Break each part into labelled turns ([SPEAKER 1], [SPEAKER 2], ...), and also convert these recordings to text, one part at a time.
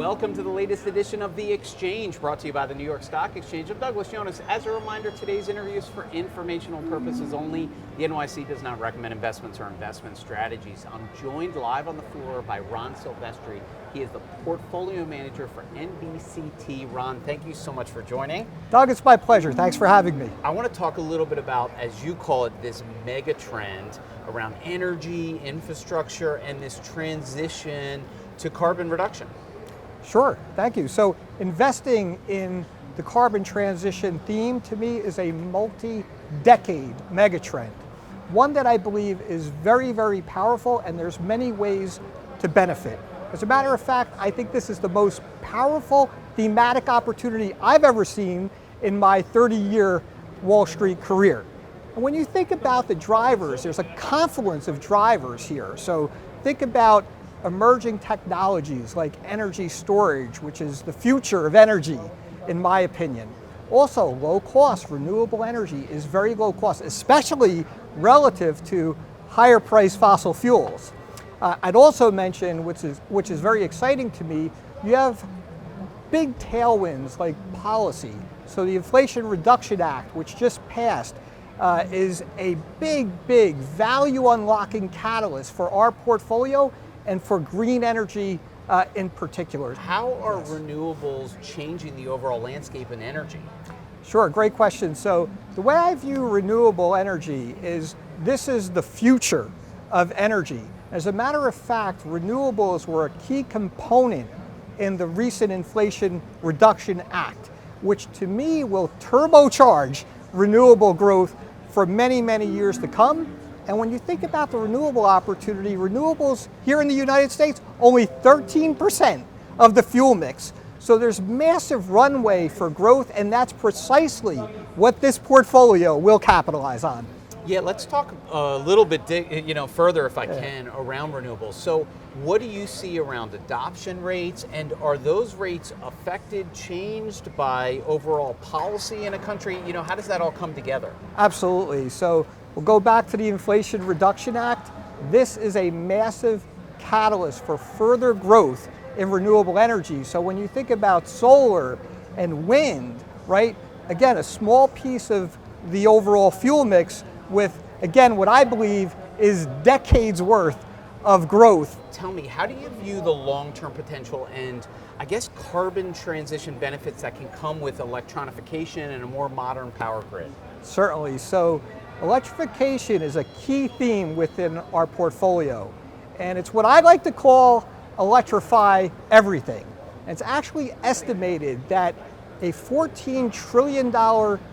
[SPEAKER 1] Welcome to the latest edition of The Exchange, brought to you by the New York Stock Exchange. I'm Douglas Jonas. As a reminder, today's interview is for informational purposes only. The NYSE does not recommend investments or investment strategies. I'm joined live on the floor by Ron Silvestri. He is the portfolio manager for NBCT. Ron, thank you so much for joining.
[SPEAKER 2] Doug, it's my pleasure. Thanks for having me.
[SPEAKER 1] I want to talk a little bit about, as you call it, this mega trend around energy, infrastructure, and this transition to carbon reduction.
[SPEAKER 2] Sure, thank you. So investing in the carbon transition theme to me is a multi-decade megatrend. One that I believe is very, very powerful, and there's many ways to benefit. As a matter of fact, I think this is the most powerful thematic opportunity I've ever seen in my 30-year Wall Street career. And when you think about the drivers, there's a confluence of drivers here. So think about emerging technologies like energy storage, which is the future of energy, in my opinion. Also, low cost, renewable energy is very low cost, especially relative to higher priced fossil fuels. I'd also mention, which is very exciting to me, you have big tailwinds like policy. So the Inflation Reduction Act, which just passed, is a big value unlocking catalyst for our portfolio and for green energy in particular.
[SPEAKER 1] How are renewables changing the overall landscape in energy?
[SPEAKER 2] Sure, great question. So the way I view renewable energy is this is the future of energy. As a matter of fact, renewables were a key component in the recent Inflation Reduction Act, which to me will turbocharge renewable growth for many, many years to come. And when you think about the renewable opportunity, renewables here in the United States, only 13% of the fuel mix. So there's massive runway for growth, and that's precisely what this portfolio will capitalize on.
[SPEAKER 1] Yeah, let's talk a little bit further, if I can, around renewables. So what do you see around adoption rates, and are those rates affected, changed by overall policy in a country? How does that all come together?
[SPEAKER 2] Absolutely. So we'll go back to the Inflation Reduction Act. This is a massive catalyst for further growth in renewable energy. So when you think about solar and wind, right, again, a small piece of the overall fuel mix with, again, what I believe is decades worth of growth.
[SPEAKER 1] Tell me, how do you view the long-term potential and, I guess, carbon transition benefits that can come with electronification and a more modern power grid?
[SPEAKER 2] Certainly. So electrification is a key theme within our portfolio, and it's what I like to call electrify everything. And it's actually estimated that a $14 trillion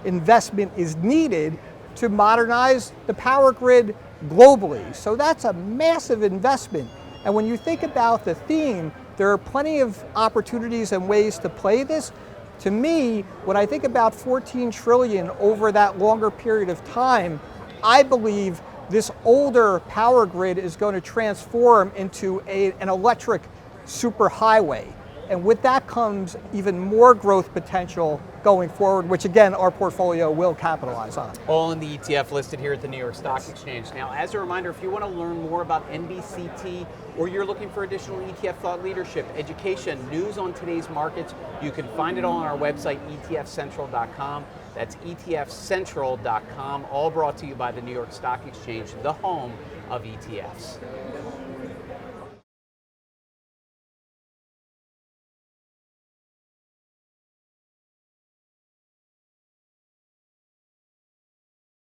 [SPEAKER 2] investment is needed to modernize the power grid globally. So that's a massive investment. And when you think about the theme, there are plenty of opportunities and ways to play this. To me, when I think about 14 trillion over that longer period of time, I believe this older power grid is going to transform into an electric superhighway. And with that comes even more growth potential going forward, which again, our portfolio will capitalize on.
[SPEAKER 1] All in the ETF listed here at the New York Stock Exchange. Now, as a reminder, if you want to learn more about NBCT or you're looking for additional ETF thought leadership, education, news on today's markets, you can find it all on our website, etfcentral.com. That's etfcentral.com, all brought to you by the New York Stock Exchange, the home of ETFs.